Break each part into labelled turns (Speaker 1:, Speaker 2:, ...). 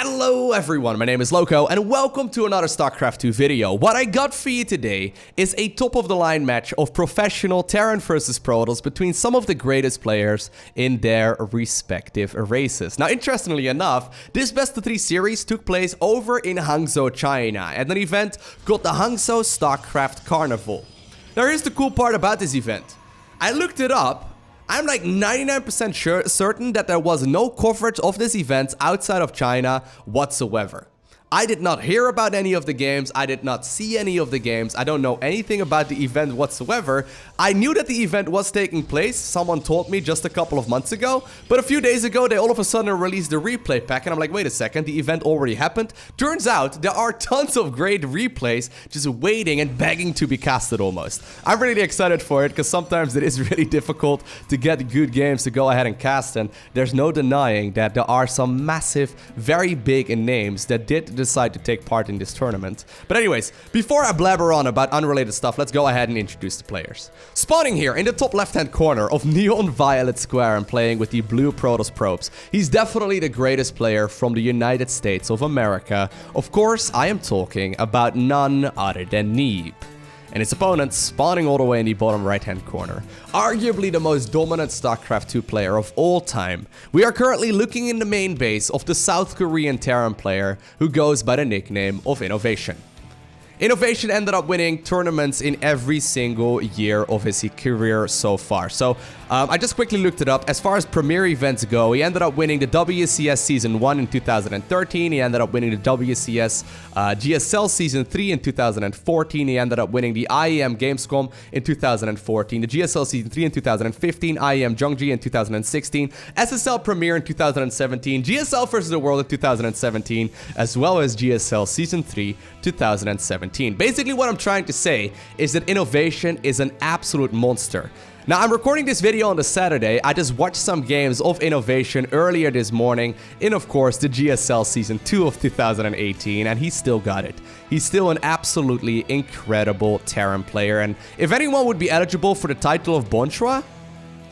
Speaker 1: Hello everyone, my name is Lowko and welcome to another StarCraft 2 video. What I got for you today is a top-of-the-line match of professional Terran versus Protoss between some of the greatest players in their respective races. Now, interestingly enough, this best-of-3 series took place over in Hangzhou, China, at an event called the Hangzhou StarCraft Carnival. Now, here's the cool part about this event. I looked it up. I'm like 99% certain that there was no coverage of this event outside of China whatsoever. I did not hear about any of the games, I did not see any of the games, I don't know anything about the event whatsoever. I knew that the event was taking place, someone told me just a couple of months ago, but a few days ago they all of a sudden released the replay pack and I'm like, wait a second, the event already happened? Turns out there are tons of great replays just waiting and begging to be casted almost. I'm really excited for it because sometimes it is really difficult to get good games to go ahead and cast, and there's no denying that there are some massive, very big names that did decide to take part in this tournament. But anyways, before I blabber on about unrelated stuff, let's go ahead and introduce the players. Spawning here in the top left-hand corner of Neon Violet Square and playing with the blue Protoss probes. He's definitely the greatest player from the United States of America. Of course, I am talking about none other than Neeb. And his opponent spawning all the way in the bottom right-hand corner. Arguably the most dominant StarCraft 2 player of all time. We are currently looking in the main base of the South Korean Terran player who goes by the nickname of INnoVation. INnoVation ended up winning tournaments in every single year of his career so far. So I just quickly looked it up. As far as premier events go, he ended up winning the WCS Season 1 in 2013. He ended up winning the WCS GSL Season 3 in 2014. He ended up winning the IEM Gamescom in 2014, the GSL Season 3 in 2015, IEM Jungji in 2016, SSL Premier in 2017, GSL vs. the World in 2017, as well as GSL Season 3 2017. Basically, what I'm trying to say is that INnoVation is an absolute monster. Now, I'm recording this video on the Saturday. I just watched some games of INnoVation earlier this morning in, of course, the GSL Season 2 of 2018, and he still got it. He's still an absolutely incredible Terran player, and if anyone would be eligible for the title of Bonchua,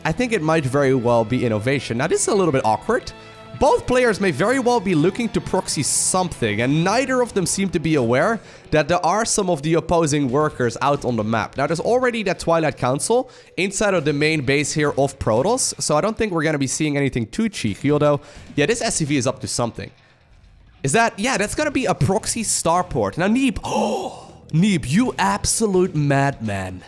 Speaker 1: I think it might very well be INnoVation. Now, this is a little bit awkward. Both players may very well be looking to proxy something, and neither of them seem to be aware that there are some of the opposing workers out on the map. Now, there's already that Twilight Council inside of the main base here of Protoss, so I don't think we're going to be seeing anything too cheeky, although, yeah, this SCV is up to something. Is that, yeah, that's going to be a proxy starport. Now, Neeb, oh, Neeb, you absolute madman.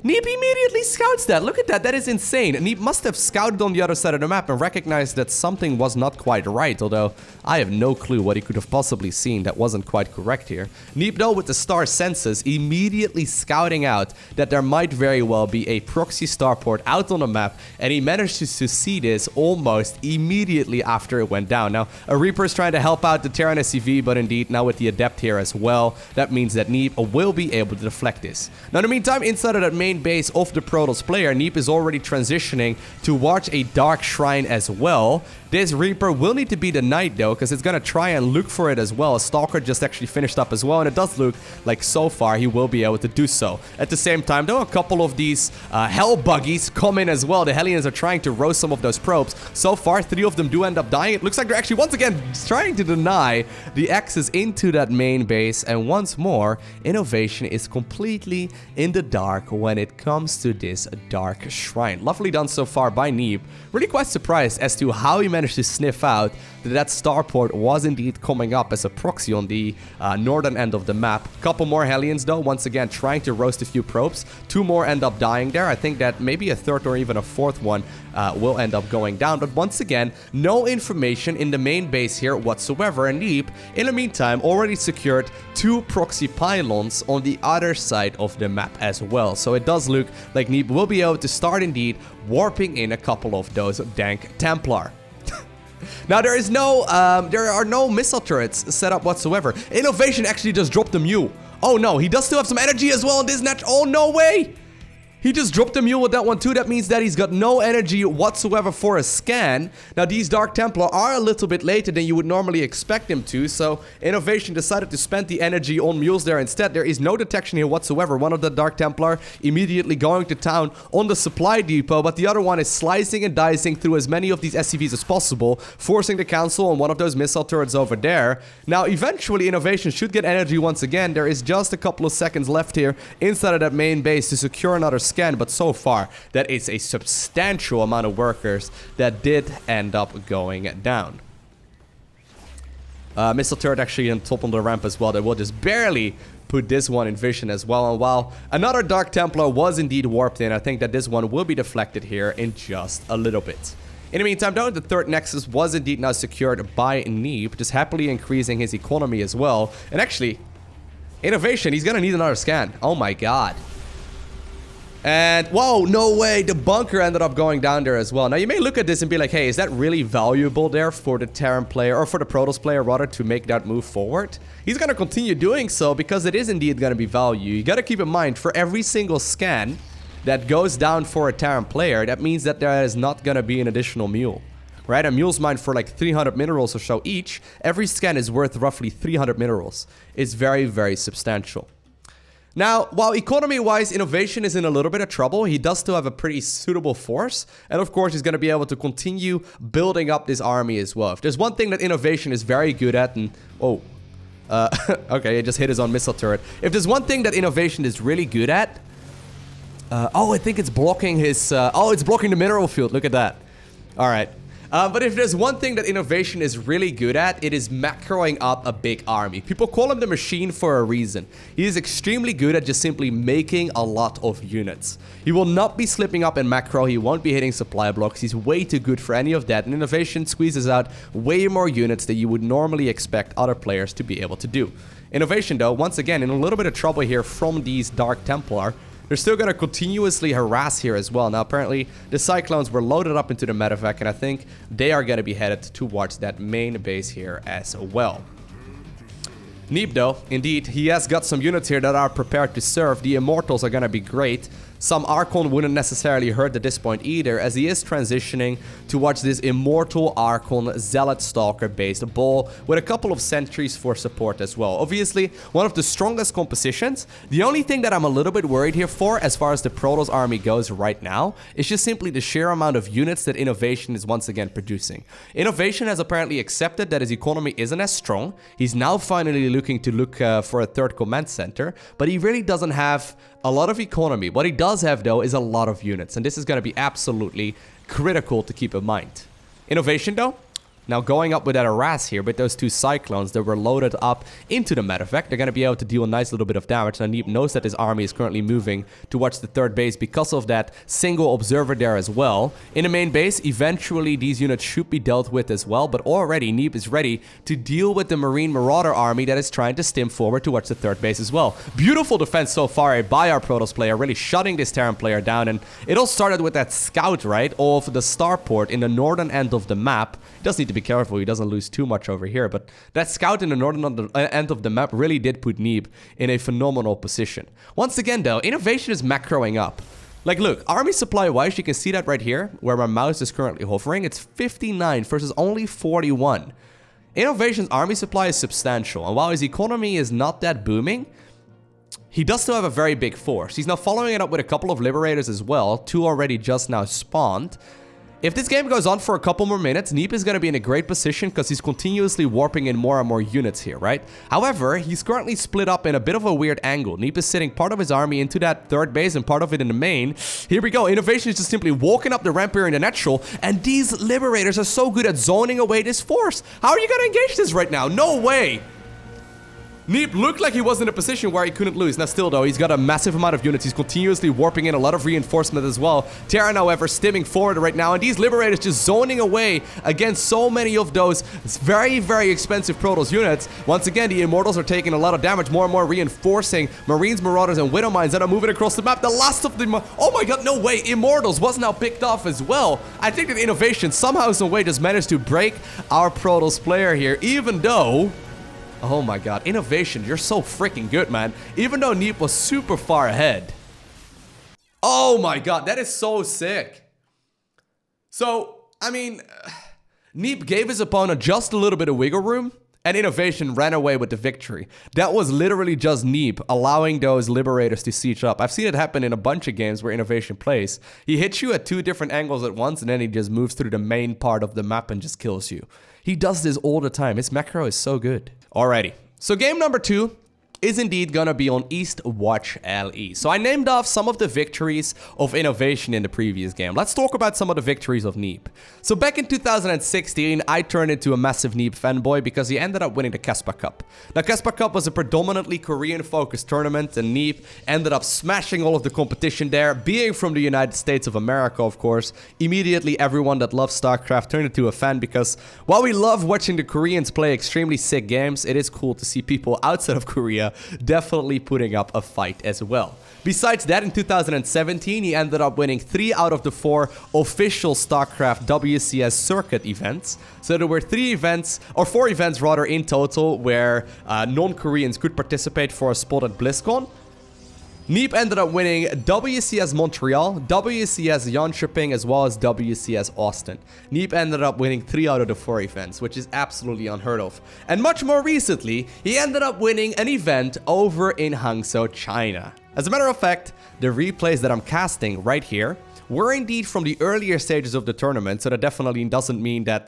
Speaker 1: Neeb immediately scouts that. Look at that. That is insane. Neeb must have scouted on the other side of the map and recognized that something was not quite right, although I have no clue what he could have possibly seen that wasn't quite correct here. Neeb, though, with the star senses, immediately scouting out that there might very well be a proxy starport out on the map, and he managed to see this almost immediately after it went down. Now, a Reaper is trying to help out the Terran SCV, but indeed, now with the Adept here as well, that means that Neeb will be able to deflect this. Now, in the meantime, inside of that main base of the Protoss player, Neeb is already transitioning towards a Dark Shrine as well. This Reaper will need to be the Knight though, because it's going to try and look for it as well. Stalker just actually finished up as well, and it does look like so far he will be able to do so. At the same time though, a couple of these Hell Buggies come in as well. The Hellions are trying to roast some of those probes. So far, 3 of them do end up dying. It looks like they're actually once again trying to deny the access into that main base, and once more, INnoVation is completely in the dark when it comes to this Dark Shrine. Lovely done so far by Neeb. Really quite surprised as to how he managed to sniff out that starport was indeed coming up as a proxy on the northern end of the map. Couple more Hellions though, once again trying to roast a few probes. 2 more end up dying there. I think that maybe a third or even a fourth one will end up going down. But once again, no information in the main base here whatsoever. And Neeb, in the meantime, already secured 2 proxy pylons on the other side of the map as well. So it does look like Neeb will be able to start indeed warping in a couple of those dank Templar. Now, there are no missile turrets set up whatsoever. INnoVation actually just dropped the Mew. Oh no, he does still have some energy as well in this match. Oh, no way. He just dropped the mule with that one too. That means that he's got no energy whatsoever for a scan. Now, these Dark Templar are a little bit later than you would normally expect them to. So, INnoVation decided to spend the energy on mules there instead. There is no detection here whatsoever. One of the Dark Templar immediately going to town on the supply depot. But the other one is slicing and dicing through as many of these SCVs as possible, forcing the cancel on one of those missile turrets over there. Now, eventually, INnoVation should get energy once again. There is just a couple of seconds left here inside of that main base to secure another scan. But so far, that is a substantial amount of workers that did end up going down. Missile turret actually on top on the ramp as well. That will just barely put this one in vision as well. And while another Dark Templar was indeed warped in, I think that this one will be deflected here in just a little bit. In the meantime, though, the third Nexus was indeed now secured by Neeb, just happily increasing his economy as well. And actually, INnoVation, he's gonna need another scan. Oh my god. And, whoa, no way, the bunker ended up going down there as well. Now, you may look at this and be like, hey, is that really valuable there for the Terran player, or for the Protoss player, rather, to make that move forward? He's going to continue doing so because it is indeed going to be value. You got to keep in mind, for every single scan that goes down for a Terran player, that means that there is not going to be an additional mule. Right? A mule's mine for like 300 minerals or so each. Every scan is worth roughly 300 minerals. It's very, very substantial. Now, while economy-wise, INnoVation is in a little bit of trouble, he does still have a pretty suitable force. And of course, he's going to be able to continue building up this army as well. If there's one thing that INnoVation is very good at, and... oh. Okay, it just hit his own missile turret. If there's one thing that INnoVation is really good at... oh, I think it's blocking his... oh, it's blocking the mineral field. Look at that. Alright. But if there's one thing that INnoVation is really good at, it is macroing up a big army. People call him the machine for a reason. He is extremely good at just simply making a lot of units. He will not be slipping up in macro, he won't be hitting supply blocks, he's way too good for any of that, and INnoVation squeezes out way more units than you would normally expect other players to be able to do. INnoVation, though, once again, in a little bit of trouble here from these Dark Templar. They're still going to continuously harass here as well. Now, apparently, the Cyclones were loaded up into the medevac, and I think they are going to be headed towards that main base here as well. Neeb, though, indeed, he has got some units here that are prepared to serve. The Immortals are going to be great. Some Archon wouldn't necessarily hurt at this point either, as he is transitioning towards this Immortal Archon Zealot Stalker based ball with a couple of sentries for support as well. Obviously, one of the strongest compositions. The only thing that I'm a little bit worried here for, as far as the Protoss army goes right now, is just simply the sheer amount of units that INnoVation is once again producing. INnoVation has apparently accepted that his economy isn't as strong. He's now finally looking for a third command center, but he really doesn't have a lot of economy. What he does have, though, is a lot of units, and this is going to be absolutely critical to keep in mind. INnoVation, though, now going up with that harass here with those two Cyclones that were loaded up into the medevac, they're going to be able to deal a nice little bit of damage. Now, Neeb knows that his army is currently moving towards the third base because of that single observer there as well. In the main base, eventually these units should be dealt with as well, but already Neeb is ready to deal with the Marine Marauder army that is trying to stim forward towards the third base as well. Beautiful defense so far by our Protoss player, really shutting this Terran player down, and it all started with that scout, right, of the starport in the northern end of the map. Does need to be careful he doesn't lose too much over here, but that scout in the northern end of the map really did put Neeb in a phenomenal position. Once again, though, INnoVation is macroing up. Like, look, army supply wise, you can see that right here where my mouse is currently hovering. It's 59 versus only 41. INnoVation's army supply is substantial, and while his economy is not that booming, he does still have a very big force. He's now following it up with a couple of Liberators as well, 2 already just now spawned. If this game goes on for a couple more minutes, Neeb is going to be in a great position because he's continuously warping in more and more units here, right? However, he's currently split up in a bit of a weird angle. Neeb is sitting part of his army into that third base and part of it in the main. Here we go. INnoVation is just simply walking up the ramp here in the natural, and these Liberators are so good at zoning away this force. How are you going to engage this right now? No way! Neeb looked like he was in a position where he couldn't lose. Now still, though, he's got a massive amount of units. He's continuously warping in a lot of reinforcement as well. Terran, however, stimming forward right now, and these Liberators just zoning away against so many of those very, very expensive Protoss units. Once again, the Immortals are taking a lot of damage, more and more reinforcing Marines, Marauders, and Widow Mines that are moving across the map. The last of them, oh my god, no way, Immortals was now picked off as well. I think that INnoVation somehow, some way, just managed to break our Protoss player here, even though... oh my god, INnoVation, you're so freaking good, man. Even though Neeb was super far ahead. Oh my god, that is so sick. So, I mean, Neeb gave his opponent just a little bit of wiggle room, and INnoVation ran away with the victory. That was literally just Neeb allowing those Liberators to siege up. I've seen it happen in a bunch of games where INnoVation plays. He hits you at 2 different angles at once, and then he just moves through the main part of the map and just kills you. He does this all the time. His macro is so good. Alrighty, so game number 2 is indeed gonna be on East Watch LE. So I named off some of the victories of INnoVation in the previous game. Let's talk about some of the victories of Neeb. So back in 2016, I turned into a massive Neeb fanboy because he ended up winning the Kespa Cup. Now, Kespa Cup was a predominantly Korean-focused tournament, and Neeb ended up smashing all of the competition there. Being from the United States of America, of course, immediately everyone that loves StarCraft turned into a fan because while we love watching the Koreans play extremely sick games, it is cool to see people outside of Korea definitely putting up a fight as well. Besides that, in 2017, he ended up winning 3 out of the 4 official StarCraft WCS circuit events. So there were 3 events, or 4 events rather, in total, where non-Koreans could participate for a spot at BlizzCon. Neeb ended up winning WCS Montreal, WCS Jönköping, as well as WCS Austin. Neeb ended up winning 3 out of the 4 events, which is absolutely unheard of. And much more recently, he ended up winning an event over in Hangzhou, China. As a matter of fact, the replays that I'm casting right here were indeed from the earlier stages of the tournament, so that definitely doesn't mean that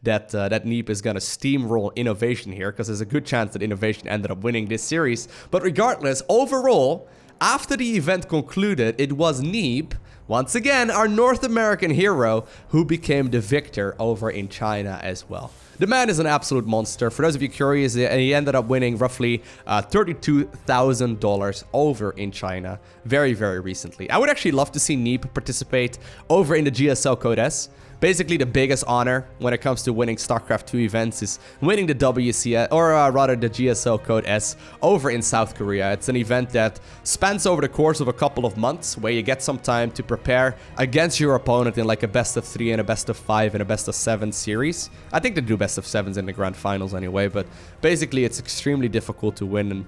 Speaker 1: that Neeb is gonna steamroll INnoVation here, because there's a good chance that INnoVation ended up winning this series. But regardless, overall, after the event concluded, it was Neeb, once again our North American hero, who became the victor over in China as well. The man is an absolute monster. For those of you curious, he ended up winning roughly $32,000 over in China very, very recently. I would actually love to see Neeb participate over in the GSL Code S. Basically, the biggest honor when it comes to winning StarCraft 2 events is winning the WCS, or rather the GSL Code S, over in South Korea. It's an event that spans over the course of a couple of months, where you get some time to prepare against your opponent in like a best of 3 and a best of 5 and a best of 7 series. I think they do best of 7s in the grand finals anyway, but basically it's extremely difficult to win. And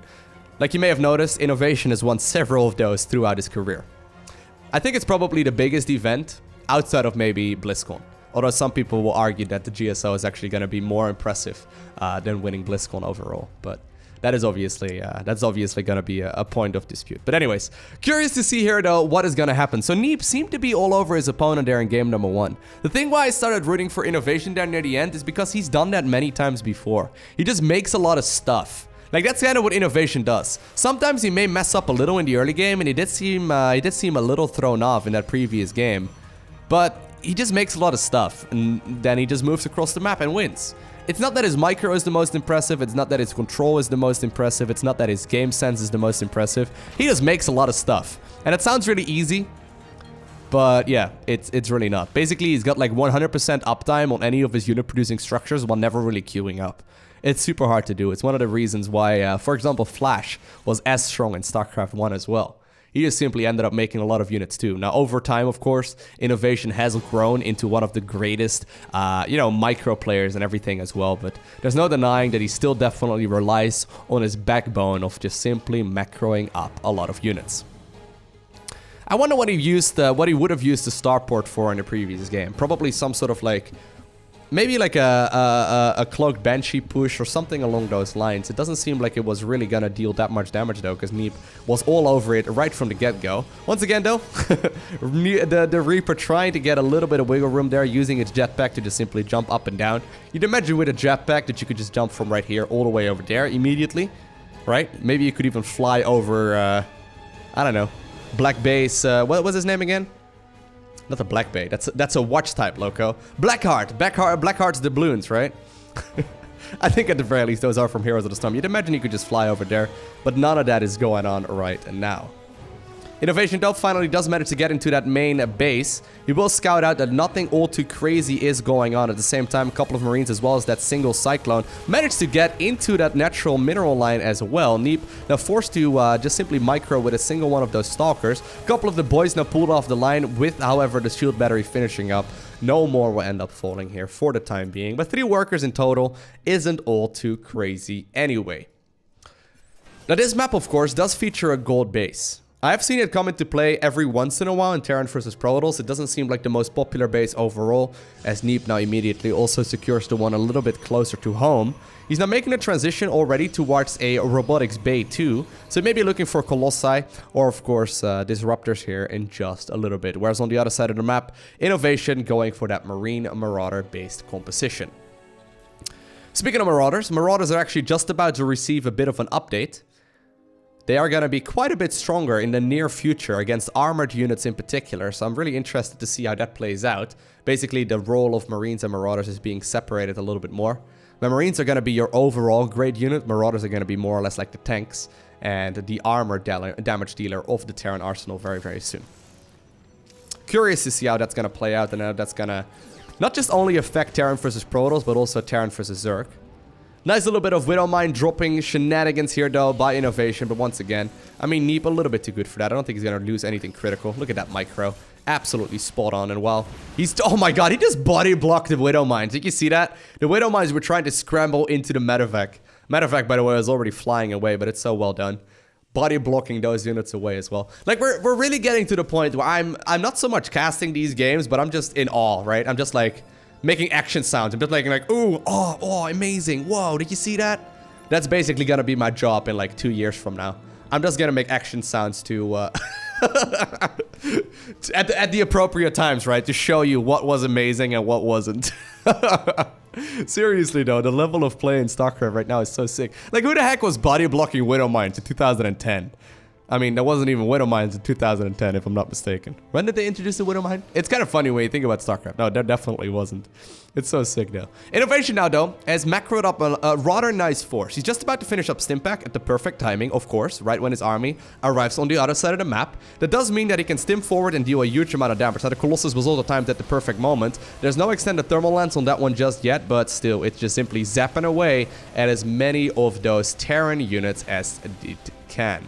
Speaker 1: like you may have noticed, INnoVation has won several of those throughout his career. I think it's probably the biggest event outside of maybe BlizzCon. Although some people will argue that the GSO is actually going to be more impressive than winning BlizzCon overall. But that is obviously going to be a point of dispute. But anyways, curious to see here though what is going to happen. So Neeb seemed to be all over his opponent there in game number 1. The thing why I started rooting for INnoVation down near the end is because he's done that many times before. He just makes a lot of stuff. Like, that's kind of what INnoVation does. Sometimes he may mess up a little in the early game, and he did seem a little thrown off in that previous game. But he just makes a lot of stuff, and then he just moves across the map and wins. It's not that his micro is the most impressive, it's not that his control is the most impressive, it's not that his game sense is the most impressive. He just makes a lot of stuff. And it sounds really easy, but yeah, it's really not. Basically, he's got like 100% uptime on any of his unit producing structures while never really queuing up. It's super hard to do. It's one of the reasons why, for example, Flash was as strong in StarCraft 1 as well. He just simply ended up making a lot of units too. Now, over time, of course, INnoVation has grown into one of the greatest, micro players and everything as well. But there's no denying that he still definitely relies on his backbone of just simply macroing up a lot of units. I wonder what he would have used the starport for in the previous game. Probably some sort of like, maybe like a cloaked banshee push or something along those lines. It doesn't seem like it was really gonna deal that much damage though, because Neeb was all over it right from the get-go. Once again though, the Reaper trying to get a little bit of wiggle room there, using its jetpack to just simply jump up and down. You'd imagine with a jetpack that you could just jump from right here all the way over there immediately, right? Maybe you could even fly over, I don't know, Black Base, what was his name again? Not a Black Bay. That's a watch type, Loko. Blackheart's doubloons, right? I think at the very least those are from Heroes of the Storm. You'd imagine you could just fly over there, but none of that is going on right now. INnoVation though finally does manage to get into that main base. He will scout out that nothing all too crazy is going on. At the same time, a couple of Marines as well as that single Cyclone managed to get into that natural mineral line as well. Neeb now forced to just simply micro with a single one of those Stalkers. A couple of the boys now pulled off the line with, however, the shield battery finishing up. No more will end up falling here for the time being, but 3 workers in total isn't all too crazy anyway. Now this map, of course, does feature a gold base. I've seen it come into play every once in a while in Terran versus Protoss. It doesn't seem like the most popular base overall, as Neeb now immediately also secures the one a little bit closer to home. He's now making a transition already towards a robotics bay too, so maybe looking for Colossi or of course Disruptors here in just a little bit. Whereas on the other side of the map, INnoVation going for that Marine Marauder based composition. Speaking of Marauders, Marauders are actually just about to receive a bit of an update. They are going to be quite a bit stronger in the near future against armored units in particular, so I'm really interested to see how that plays out. Basically, the role of Marines and Marauders is being separated a little bit more. The Marines are going to be your overall great unit, Marauders are going to be more or less like the tanks and the armor damage dealer of the Terran arsenal very, very soon. Curious to see how that's going to play out and how that's going to not just only affect Terran versus Protoss, but also Terran versus Zerg. Nice little bit of Widowmine dropping shenanigans here though by INnoVation, but once again, I mean, Neeb a little bit too good for that. I don't think he's going to lose anything critical. Look at that micro. Absolutely spot on, and well, he's... Oh my god, he just body blocked the Widowmines. Did you see that? The Widowmines were trying to scramble into the Medevac. Medevac, by the way, was already flying away, but it's so well done. Body blocking those units away as well. Like, we're really getting to the point where I'm not so much casting these games, but I'm just in awe, right? I'm just like... making action sounds. I'm just like, ooh, oh, amazing. Whoa, did you see that? That's basically gonna be my job in like 2 years from now. I'm just gonna make action sounds to, at the appropriate times, right? To show you what was amazing and what wasn't. Seriously though, the level of play in StarCraft right now is so sick. Like, who the heck was body blocking Widowmines in 2010? I mean, there wasn't even Widowmines in 2010, if I'm not mistaken. When did they introduce the Widowmine? It's kind of funny when you think about StarCraft. No, there definitely wasn't. It's so sick, though. INnoVation now, though, has macroed up a rather nice force. He's just about to finish up Stimpack at the perfect timing, of course, right when his army arrives on the other side of the map. That does mean that he can stim forward and deal a huge amount of damage. Now, the Colossus was also timed at the perfect moment. There's no extended thermal lance on that one just yet, but still, it's just simply zapping away at as many of those Terran units as it can.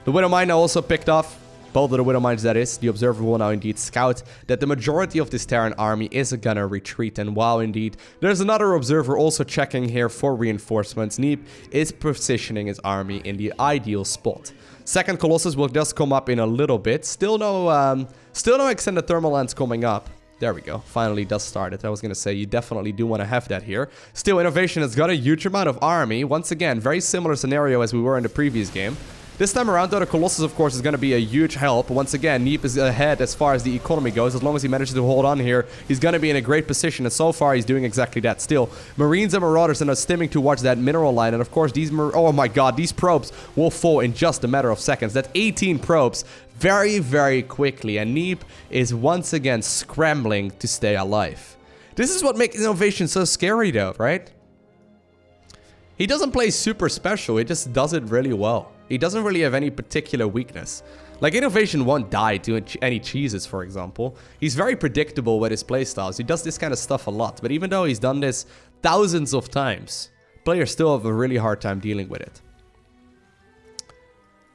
Speaker 1: The Widowmine now also picked off, both of the Widowmines that is. The Observer will now indeed scout that the majority of this Terran army is gonna retreat. And wow, indeed, there's another Observer also checking here for reinforcements. Neeb is positioning his army in the ideal spot. Second Colossus will just come up in a little bit. Still no extended thermal lance coming up. There we go. Finally does start it. I was going to say, you definitely do want to have that here. Still, INnoVation has got a huge amount of army. Once again, very similar scenario as we were in the previous game. This time around, though, the Colossus, of course, is going to be a huge help. Once again, Neeb is ahead as far as the economy goes. As long as he manages to hold on here, he's going to be in a great position. And so far, he's doing exactly that. Still, Marines and Marauders are now stimming towards that mineral line. And of course, oh my god, these probes will fall in just a matter of seconds. That's 18 probes very, very quickly. And Neeb is once again scrambling to stay alive. This is what makes INnoVation so scary, though, right? He doesn't play super special. He just does it really well. He doesn't really have any particular weakness. Like, INnoVation won't die to any cheeses, for example. He's very predictable with his playstyles. He does this kind of stuff a lot. But even though he's done this thousands of times, players still have a really hard time dealing with it.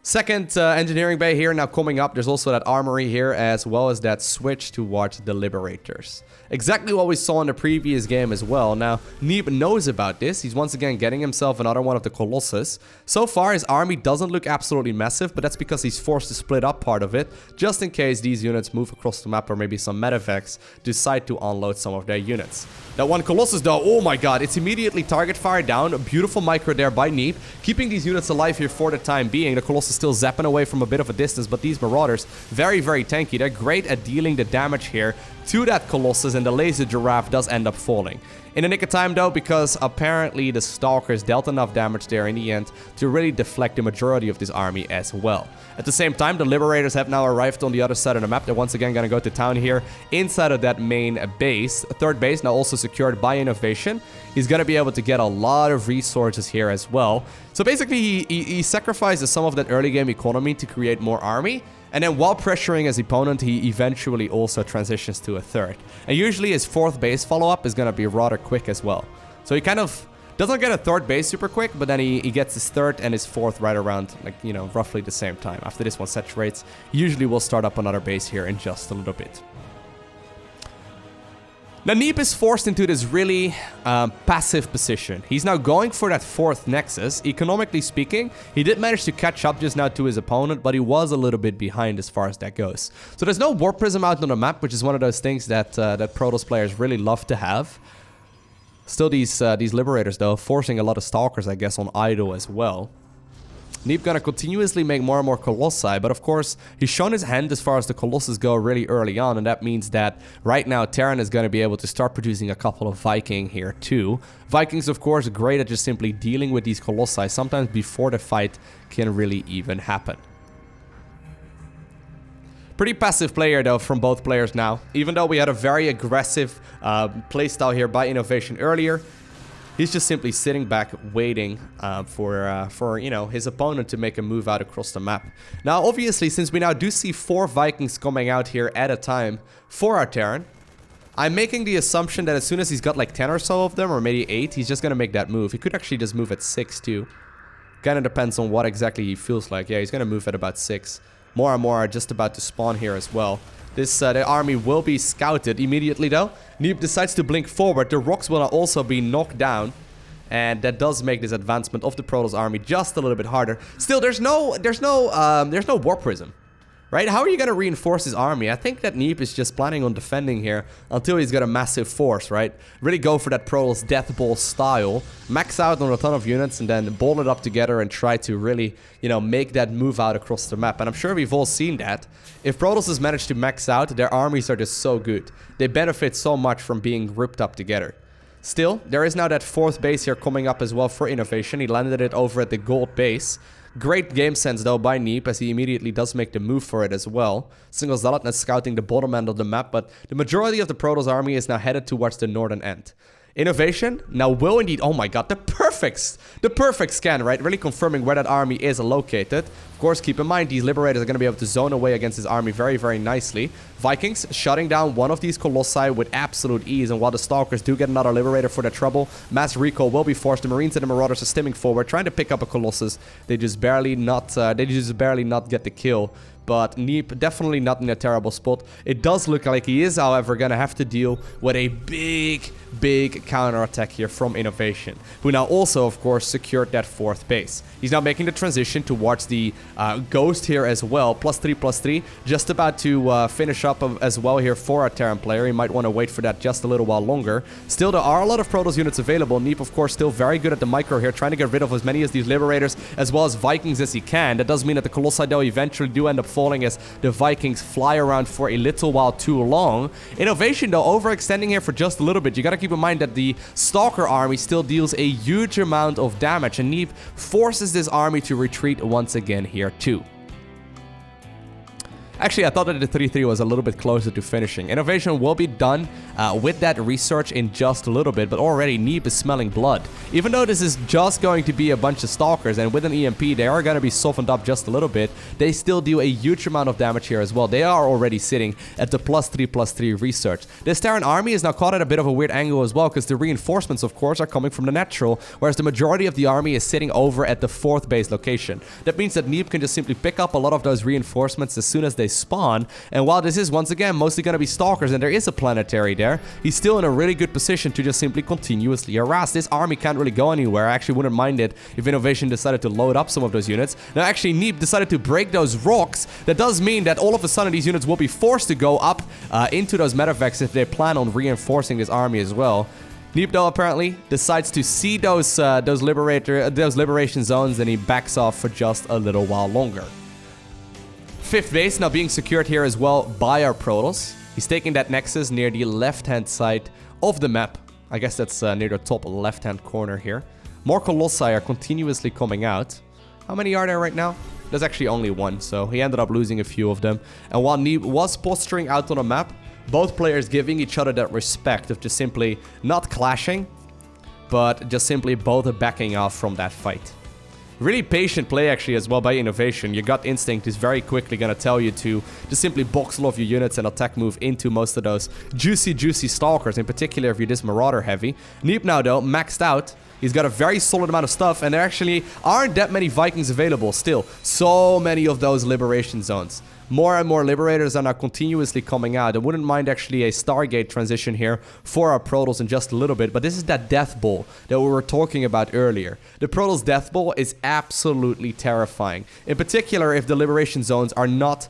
Speaker 1: Second engineering bay here now coming up. There's also that armory here, as well as that switch towards the Liberators. Exactly what we saw in the previous game as well. Now, Neeb knows about this. He's once again getting himself another one of the Colossus. So far, his army doesn't look absolutely massive, but that's because he's forced to split up part of it, just in case these units move across the map or maybe some medevacs decide to unload some of their units. That one Colossus, though, oh my god, it's immediately target fire down. A beautiful micro there by Neeb, keeping these units alive here for the time being. The Colossus still zapping away from a bit of a distance, but these Marauders, very, very tanky. They're great at dealing the damage here to that Colossus, and the laser giraffe does end up falling. In the nick of time, though, because apparently the Stalkers dealt enough damage there in the end to really deflect the majority of this army as well. At the same time, the Liberators have now arrived on the other side of the map. They're once again going to go to town here inside of that main base. Third base now also secured by INnoVation. He's going to be able to get a lot of resources here as well. So basically, he sacrifices some of that early game economy to create more army. And then while pressuring his opponent, he eventually also transitions to a third. And usually his fourth base follow-up is going to be rather quick as well. So he kind of doesn't get a third base super quick, but then he gets his third and his fourth right around, like, you know, roughly the same time. After this one saturates, usually we'll start up another base here in just a little bit. Now, Neeb is forced into this really passive position. He's now going for that 4th Nexus. Economically speaking, he did manage to catch up just now to his opponent, but he was a little bit behind as far as that goes. So there's no Warp Prism out on the map, which is one of those things that that Protoss players really love to have. Still, these Liberators, though, forcing a lot of Stalkers, I guess, on idle as well. Neeb gonna continuously make more and more Colossi, but of course, he's shown his hand as far as the Colossus go really early on, and that means that right now, Terran is gonna be able to start producing a couple of Viking here too. Vikings, of course, great at just simply dealing with these Colossi, sometimes before the fight can really even happen. Pretty passive player, though, from both players now. Even though we had a very aggressive playstyle here by INnoVation earlier, he's just simply sitting back, waiting for you know, his opponent to make a move out across the map. Now, obviously, since we now do see 4 Vikings coming out here at a time for our Terran, I'm making the assumption that as soon as he's got like 10 or so of them, or maybe 8, he's just gonna make that move. He could actually just move at 6 too. Kind of depends on what exactly he feels like. Yeah, he's gonna move at about 6. More and more are just about to spawn here as well. The army will be scouted immediately, though. Neeb decides to blink forward. The rocks will also be knocked down. And that does make this advancement of the Protoss army just a little bit harder. Still, there's no Warp Prism. Right? How are you going to reinforce his army? I think that Neeb is just planning on defending here until he's got a massive force, right? Really go for that Protoss Death Ball style. Max out on a ton of units and then ball it up together and try to really, you know, make that move out across the map. And I'm sure we've all seen that. If Protoss has managed to max out, their armies are just so good. They benefit so much from being ripped up together. Still, there is now that 4th base here coming up as well for INnoVation. He landed it over at the gold base. Great game sense, though, by Neeb, as he immediately does make the move for it as well. Single Zealotnet scouting the bottom end of the map, but the majority of the Protoss army is now headed towards the northern end. INnoVation now will indeed, oh my god, the perfect scan, right? Really confirming where that army is located. Of course, keep in mind, these Liberators are going to be able to zone away against his army very, very nicely. Vikings shutting down one of these Colossi with absolute ease, and while the Stalkers do get another Liberator for their trouble, mass recall will be forced. The Marines and the Marauders are stimming forward, trying to pick up a Colossus. They just barely not get the kill. But Neeb definitely not in a terrible spot. It does look like he is, however, going to have to deal with a big counterattack here from INnoVation, who now also, of course, secured that 4th base. He's now making the transition towards the Ghost here as well. +3/+3. Just about to finish up as well here for a Terran player. He might want to wait for that just a little while longer. Still, there are a lot of Protoss units available. Neeb, of course, still very good at the micro here, trying to get rid of as many of these Liberators as well as Vikings as he can. That does mean that the Colossi, though, eventually do end up falling as the Vikings fly around for a little while too long. INnoVation, though, overextending here for just a little bit. You gotta keep in mind that the Stalker army still deals a huge amount of damage, and Neeb forces this army to retreat once again here too. Actually, I thought that the 3-3 was a little bit closer to finishing. INnoVation will be done with that research in just a little bit, but already Neeb is smelling blood. Even though this is just going to be a bunch of Stalkers, and with an EMP, they are going to be softened up just a little bit, they still do a huge amount of damage here as well. They are already sitting at the +3/+3 research. This Terran army is now caught at a bit of a weird angle as well, because the reinforcements, of course, are coming from the natural, whereas the majority of the army is sitting over at the 4th base location. That means that Neeb can just simply pick up a lot of those reinforcements as soon as they spawn, and while this is once again mostly going to be Stalkers and there is a planetary there, he's still in a really good position to just simply continuously harass. This army can't really go anywhere. I actually wouldn't mind it if INnoVation decided to load up some of those units. Now actually Neeb decided to break those rocks. That does mean that all of a sudden these units will be forced to go up into those medevacs if they plan on reinforcing this army as well. Neeb, though, apparently decides to see those liberation zones, and he backs off for just a little while longer. 5th base now being secured here as well by our Protoss. He's taking that Nexus near the left-hand side of the map. I guess that's near the top left-hand corner here. More Colossi are continuously coming out. How many are there right now? There's actually only one, so he ended up losing a few of them. And while Neeb was posturing out on the map, both players giving each other that respect of just simply not clashing, but just simply both backing off from that fight. Really patient play actually as well by INnoVation. Your gut instinct is very quickly going to tell you to just simply box off your units and attack move into most of those juicy Stalkers, in particular if you're this Marauder heavy. Neeb now, though, maxed out. He's got a very solid amount of stuff, and there actually aren't that many Vikings available still. So many of those liberation zones. more and more Liberators are now continuously coming out. I wouldn't mind actually a Stargate transition here for our Protoss in just a little bit, but this is that Death Bowl that we were talking about earlier. The Protoss Death Bowl is absolutely terrifying. In particular, if the Liberation Zones are not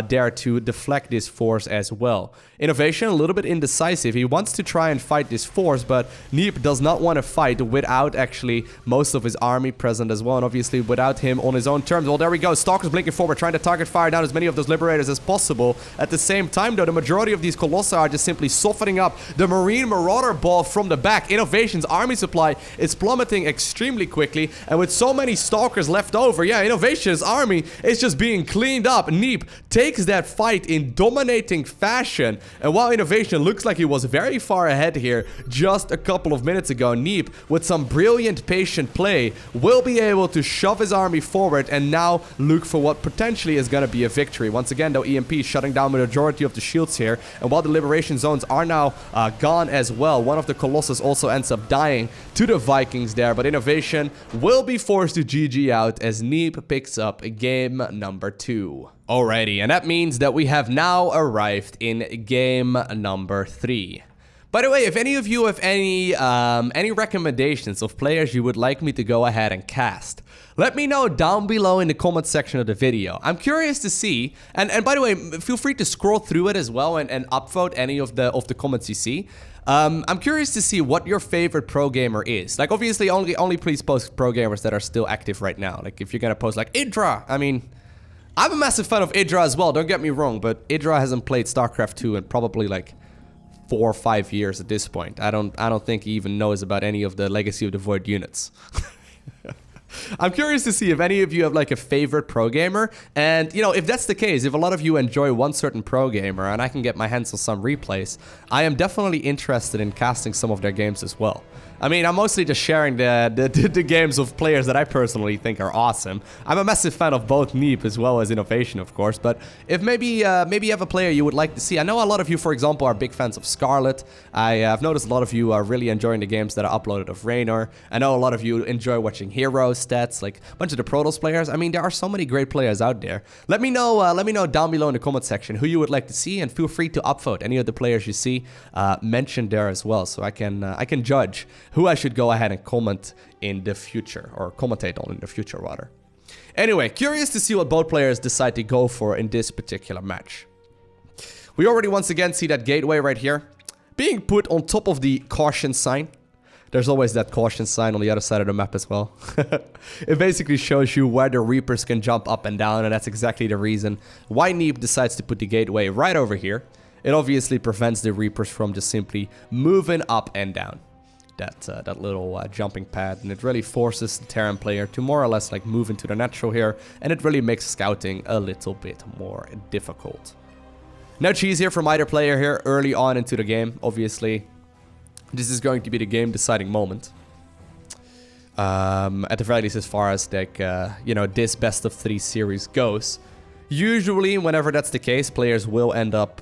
Speaker 1: there to deflect this force as well. INnoVation, a little bit indecisive. He wants to try and fight this force, but Neeb does not want to fight without actually most of his army present as well, and obviously without him on his own terms. Well, there we go. Stalkers blinking forward, trying to target fire down as many of those Liberators as possible. At the same time, though, the majority of these Colossi are just simply softening up the Marine Marauder ball from the back. INnoVation's army supply is plummeting extremely quickly, and with so many Stalkers left over, yeah, INnoVation's army is just being cleaned up. Neeb takes that fight in dominating fashion, and while INnoVation looks like he was very far ahead here just a couple of minutes ago, Neeb, with some brilliant patient play, will be able to shove his army forward and now look for what potentially is going to be a victory. Once again, though, EMP shutting down the majority of the shields here, and while the Liberation Zones are now gone as well, one of the Colossus also ends up dying to the Vikings there, but INnoVation will be forced to GG out as Neeb picks up game number 2. Alrighty, and that means that we have now arrived in game number 3. By the way, if any of you have any recommendations of players you would like me to go ahead and cast, let me know down below in the comment section of the video. I'm curious to see, and by the way, feel free to scroll through it as well and upvote any of the comments you see. I'm curious to see what your favorite pro gamer is. Like, obviously, only please post pro gamers that are still active right now. Like, if you're gonna post like Idra, I mean, I'm a massive fan of Idra as well, don't get me wrong, but Idra hasn't played StarCraft 2 in probably like 4 or 5 years at this point. I don't think he even knows about any of the Legacy of the Void units. I'm curious to see if any of you have like a favorite pro gamer, and you know, if that's the case, if a lot of you enjoy one certain pro gamer and I can get my hands on some replays, I am definitely interested in casting some of their games as well. I mean, I'm mostly just sharing the games of players that I personally think are awesome. I'm a massive fan of both Neeb as well as INnoVation, of course, but if maybe you have a player you would like to see. I know a lot of you, for example, are big fans of Scarlet. I've noticed a lot of you are really enjoying the games that are uploaded of Raynor. I know a lot of you enjoy watching hero stats, like a bunch of the Protoss players. I mean, there are so many great players out there. Let me know down below in the comment section who you would like to see, and feel free to upvote any of the players you see mentioned there as well, so I can judge who I should go ahead and comment in the future, or commentate on in the future rather. Anyway, curious to see what both players decide to go for in this particular match. We already once again see that gateway right here being put on top of the caution sign. There's always that caution sign on the other side of the map as well. It basically shows you where the Reapers can jump up and down, and that's exactly the reason why Neeb decides to put the gateway right over here. It obviously prevents the Reapers from just simply moving up and down that little jumping pad, and it really forces the Terran player to more or less like move into the natural here, and it really makes scouting a little bit more difficult. No cheese here from either player here early on into the game. Obviously, this is going to be the game deciding moment. At the very least, as far as like you know, this best of 3 series goes. Usually, whenever that's the case, players will end up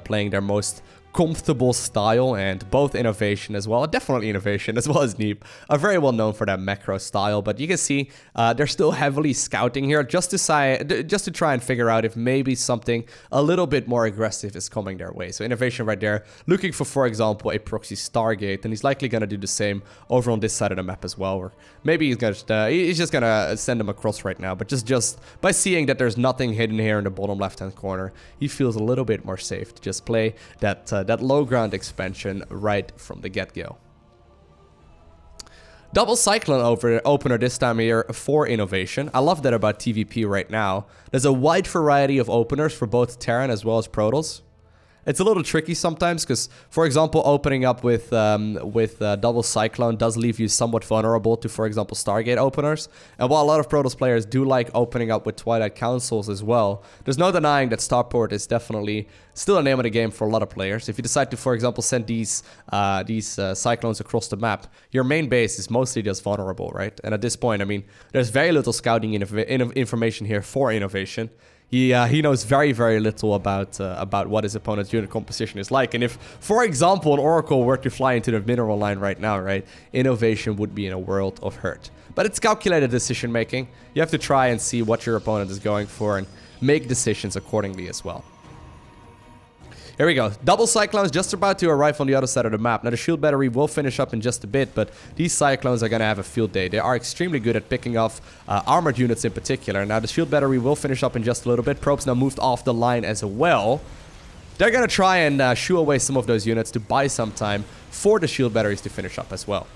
Speaker 1: playing their most comfortable style, and both INnoVation as well, definitely INnoVation as well as Neeb, are very well known for that macro style. But you can see they're still heavily scouting here just to try and figure out if maybe something a little bit more aggressive is coming their way. So INnoVation right there looking for example, a proxy Stargate, and he's likely going to do the same over on this side of the map as well, or maybe he's just gonna send them across right now. But just by seeing that there's nothing hidden here in the bottom left hand corner, he feels a little bit more safe to just play that low ground expansion right from the get-go. Double Cyclone opener this time here for INnoVation. I love that about TVP right now. There's a wide variety of openers for both Terran as well as Protoss. It's a little tricky sometimes because, for example, opening up with Double Cyclone does leave you somewhat vulnerable to, for example, Stargate openers. And while a lot of Protoss players do like opening up with Twilight Councils as well, there's no denying that Starport is definitely still a name of the game for a lot of players. If you decide to, for example, send these Cyclones across the map, your main base is mostly just vulnerable, right? And at this point, I mean, there's very little scouting information here for INnoVation. He knows very, very little about what his opponent's unit composition is like. And if, for example, an Oracle were to fly into the mineral line right now, right, INnoVation would be in a world of hurt. But it's calculated decision making. You have to try and see what your opponent is going for and make decisions accordingly as well. Here we go. Double Cyclones just about to arrive on the other side of the map. Now, the shield battery will finish up in just a bit, but these Cyclones are going to have a field day. They are extremely good at picking off armored units in particular. Now, the shield battery will finish up in just a little bit. Probes now moved off the line as well. They're going to try and shoo away some of those units to buy some time for the shield batteries to finish up as well.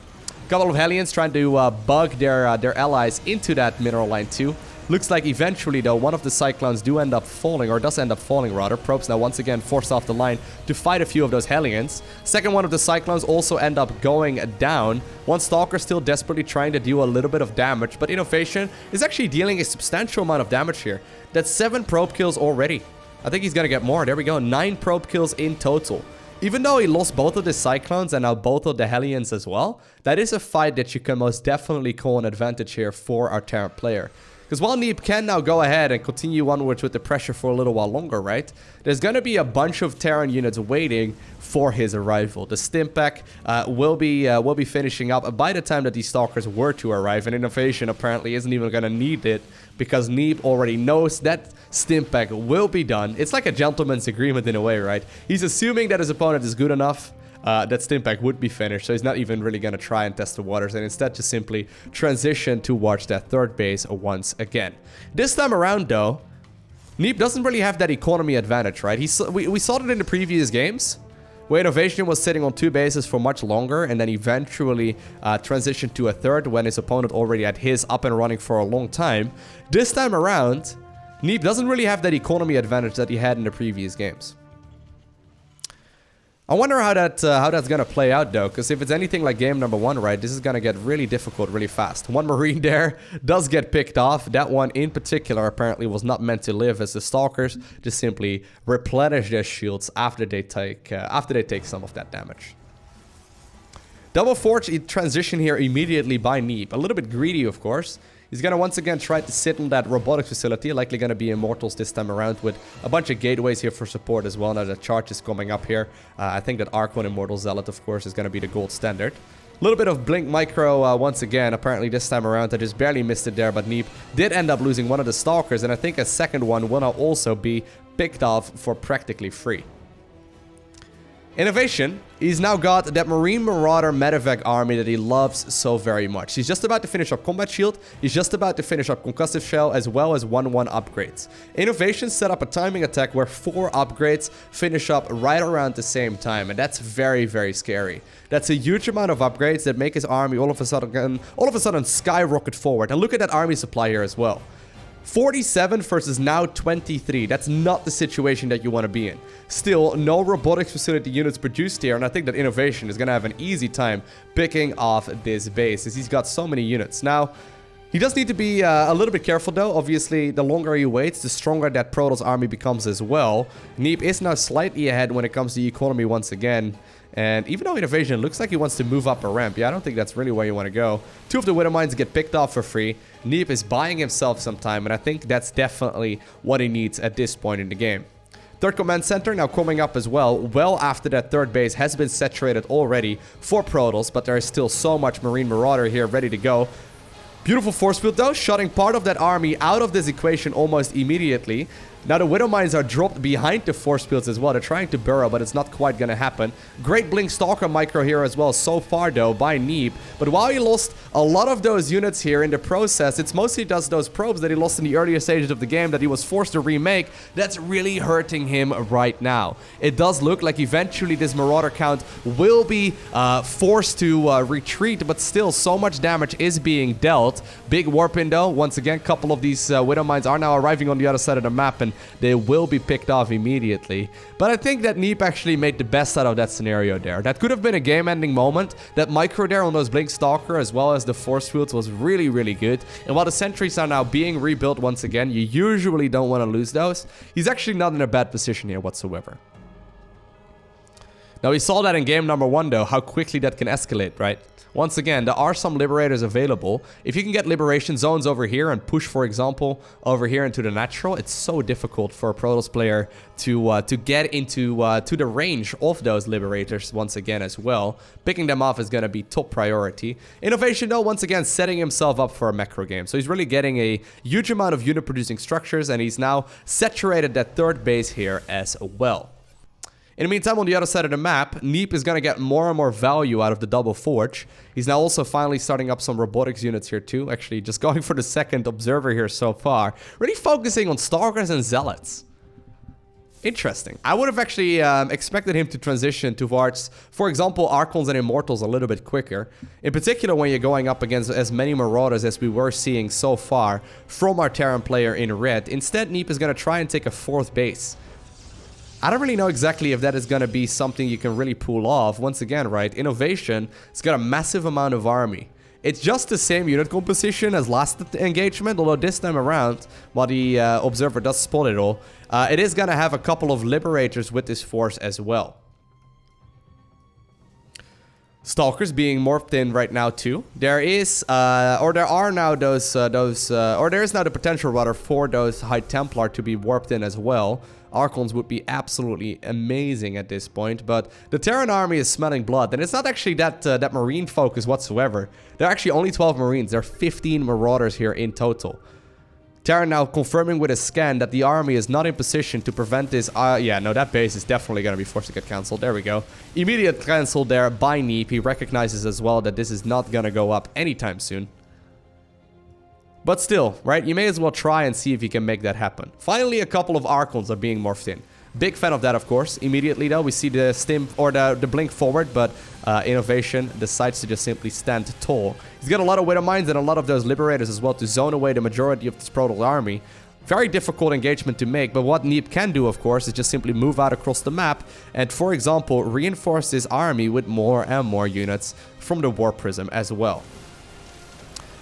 Speaker 1: A couple of Hellions trying to bug their allies into that mineral line too. Looks like eventually, though, one of the Cyclones does end up falling rather. Probes now once again forced off the line to fight a few of those Hellions. Second one of the Cyclones also end up going down. One Stalker still desperately trying to do a little bit of damage, but INnoVation is actually dealing a substantial amount of damage here. That's 7 probe kills already. I think he's gonna get more. There we go, 9 probe kills in total. Even though he lost both of the Cyclones and now both of the Hellions as well, that is a fight that you can most definitely call an advantage here for our Terran player. Because while Neeb can now go ahead and continue onwards with the pressure for a little while longer, right? There's going to be a bunch of Terran units waiting for his arrival. The Stimpak will be finishing up by the time that these Stalkers were to arrive. And INnoVation apparently isn't even going to need it because Neeb already knows that Stimpak will be done. It's like a gentleman's agreement in a way, right? He's assuming that his opponent is good enough that Stimpak would be finished, so he's not even really going to try and test the waters, and instead just simply transition towards that third base once again. This time around, though, Neeb doesn't really have that economy advantage, right? We saw it in the previous games, where INnoVation was sitting on 2 bases for much longer, and then eventually transitioned to a third when his opponent already had his up and running for a long time. This time around, Neeb doesn't really have that economy advantage that he had in the previous games. I wonder how that's gonna play out though, because if it's anything like game number 1, right, this is gonna get really difficult really fast. One Marine there does get picked off. That one in particular apparently was not meant to live, as the Stalkers just simply replenish their shields after they take some of that damage. Double Forge transition here immediately by Neeb. A little bit greedy, of course. He's going to once again try to sit in that robotics facility, likely going to be Immortals this time around, with a bunch of gateways here for support as well. Now the charge is coming up here. I think that Arc 1 Immortal Zealot, of course, is going to be the gold standard. A little bit of Blink Micro once again, apparently this time around. I just barely missed it there, but Neeb did end up losing one of the Stalkers, and I think a second one will now also be picked off for practically free. INnoVation, he's now got that Marine Marauder medevac army that he loves so very much. He's just about to finish up Combat Shield, he's just about to finish up Concussive Shell, as well as 1-1 upgrades. INnoVation set up a timing attack where 4 upgrades finish up right around the same time, and that's very, very scary. That's a huge amount of upgrades that make his army all of a sudden skyrocket forward. And look at that army supply here as well. 47 versus now 23. That's not the situation that you want to be in. Still, no robotics facility units produced here, and I think that INnoVation is going to have an easy time picking off this base, as he's got so many units. Now, he does need to be a little bit careful though. Obviously, the longer he waits, the stronger that Protoss army becomes as well. Neeb is now slightly ahead when it comes to economy once again. And even though INnoVation looks like he wants to move up a ramp, yeah, I don't think that's really where you want to go. 2 of the Widow Mines get picked off for free. Neeb is buying himself some time, and I think that's definitely what he needs at this point in the game. Third command center now coming up as well after that third base has been saturated already for Protoss, but there is still so much Marine Marauder here ready to go. Beautiful force field though, shutting part of that army out of this equation almost immediately. Now the Widow Mines are dropped behind the force fields as well. They're trying to burrow, but it's not quite going to happen. Great Blink Stalker Micro here as well so far though by Neeb. But while he lost a lot of those units here in the process, it's mostly just those probes that he lost in the earlier stages of the game that he was forced to remake that's really hurting him right now. It does look like eventually this Marauder count will be forced to retreat, but still so much damage is being dealt. Big Warpin though, once again, a couple of these Widow Mines are now arriving on the other side of the map, and they will be picked off immediately. But I think that Neeb actually made the best out of that scenario there. That could have been a game-ending moment. That micro there on those Blink Stalker as well as the force fields was really, really good. And while the sentries are now being rebuilt once again, you usually don't want to lose those. He's actually not in a bad position here whatsoever. Now, we saw that in game number 1, though, how quickly that can escalate, right? Once again, there are some liberators available. If you can get liberation zones over here and push, for example, over here into the natural, it's so difficult for a Protoss player to get into to the range of those liberators once again as well. Picking them off is going to be top priority. INnoVation, though, once again, setting himself up for a macro game. So he's really getting a huge amount of unit-producing structures, and he's now saturated that third base here as well. In the meantime, on the other side of the map, Neeb is going to get more and more value out of the double forge. He's now also finally starting up some robotics units here too. Actually, just going for the second observer here so far. Really focusing on Stalkers and Zealots. Interesting. I would have actually expected him to transition towards, for example, Archons and Immortals a little bit quicker. In particular, when you're going up against as many Marauders as we were seeing so far from our Terran player in red. Instead, Neeb is going to try and take a 4th base. I don't really know exactly if that is going to be something you can really pull off. Once again, right, INnoVation has got a massive amount of army. It's just the same unit composition as last engagement, although this time around, while the observer does spot it all, it is going to have a couple of liberators with this force as well. Stalkers being morphed in right now too. There is, or there are now or there is now the potential rather for those High Templar to be warped in as well. Archons would be absolutely amazing at this point, but the Terran army is smelling blood, and it's not actually that Marine focus whatsoever. There are actually only 12 Marines. There are 15 Marauders here in total. Terran now confirming with a scan that the army is not in position to prevent this. Yeah, no, that base is definitely going to be forced to get cancelled. There we go. Immediate cancel there by Neeb. He recognizes as well that this is not going to go up anytime soon. But still, right, you may as well try and see if you can make that happen. Finally, a couple of Archons are being morphed in. Big fan of that, of course. Immediately, though, we see the stim or the blink forward, but INnoVation decides to just simply stand tall. He's got a lot of Widow Mines and a lot of those Liberators as well to zone away the majority of this Protoss army. Very difficult engagement to make, but what Neeb can do, of course, is just simply move out across the map and, for example, reinforce his army with more and more units from the War Prism as well.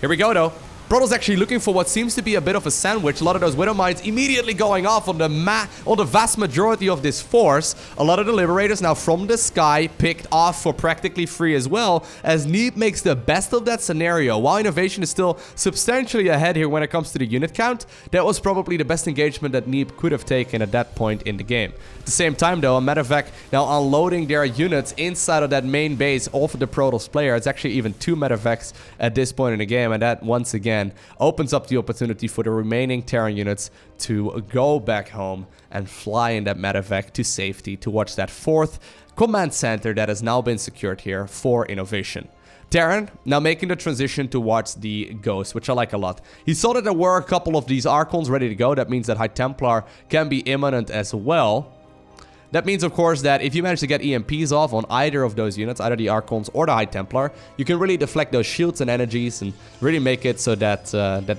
Speaker 1: Here we go, though. Protoss actually looking for what seems to be a bit of a sandwich. A lot of those Widow Mines immediately going off on the vast majority of this force. A lot of the Liberators now from the sky picked off for practically free as well, as Neeb makes the best of that scenario. While INnoVation is still substantially ahead here when it comes to the unit count, that was probably the best engagement that Neeb could have taken at that point in the game. At the same time, though, a medevac now unloading their units inside of that main base of the Protoss player. It's actually even 2 medevacs at this point in the game, and that once again opens up the opportunity for the remaining Terran units to go back home and fly in that medevac to safety towards that 4th command center that has now been secured here for INnoVation. Terran now making the transition towards the Ghost, which I like a lot. He saw that there were a couple of these Archons ready to go. That means that High Templar can be imminent as well. That means, of course, that if you manage to get EMPs off on either of those units, either the Archons or the High Templar, you can really deflect those shields and energies and really make it so that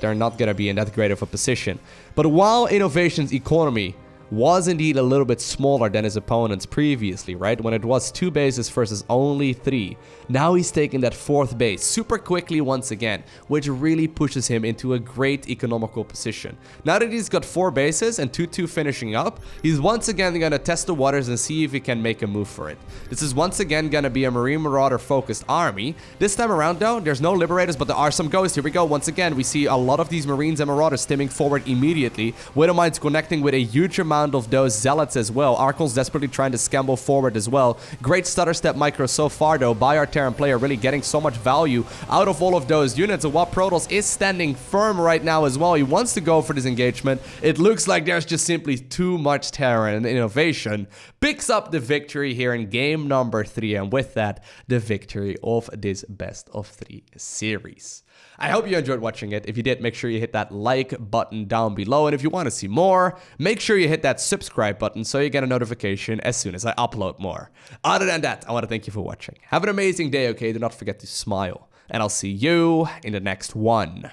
Speaker 1: they're not going to be in that great of a position. But while INnoVation's economy was indeed a little bit smaller than his opponents previously, right? When it was 2 bases versus only 3. Now he's taking that 4th base super quickly once again, which really pushes him into a great economical position. Now that he's got 4 bases and 2-2 finishing up, he's once again going to test the waters and see if he can make a move for it. This is once again going to be a Marine Marauder focused army. This time around, though, there's no Liberators, but there are some Ghosts. Here we go. Once again, we see a lot of these Marines and Marauders stimming forward immediately. Widow Mines connecting with a huge amount of those Zealots as well. Archons desperately trying to scamble forward as well. Great stutter step micro so far, though, by our Terran player, really getting so much value out of all of those units. And while Protoss is standing firm right now as well, he wants to go for this engagement. It looks like there's just simply too much Terran, and INnoVation picks up the victory here in game number 3, and with that, the victory of this best of 3 series. I hope you enjoyed watching it. If you did, make sure you hit that like button down below. And if you want to see more, make sure you hit that subscribe button so you get a notification as soon as I upload more. Other than that, I want to thank you for watching. Have an amazing day, okay? Do not forget to smile. And I'll see you in the next one.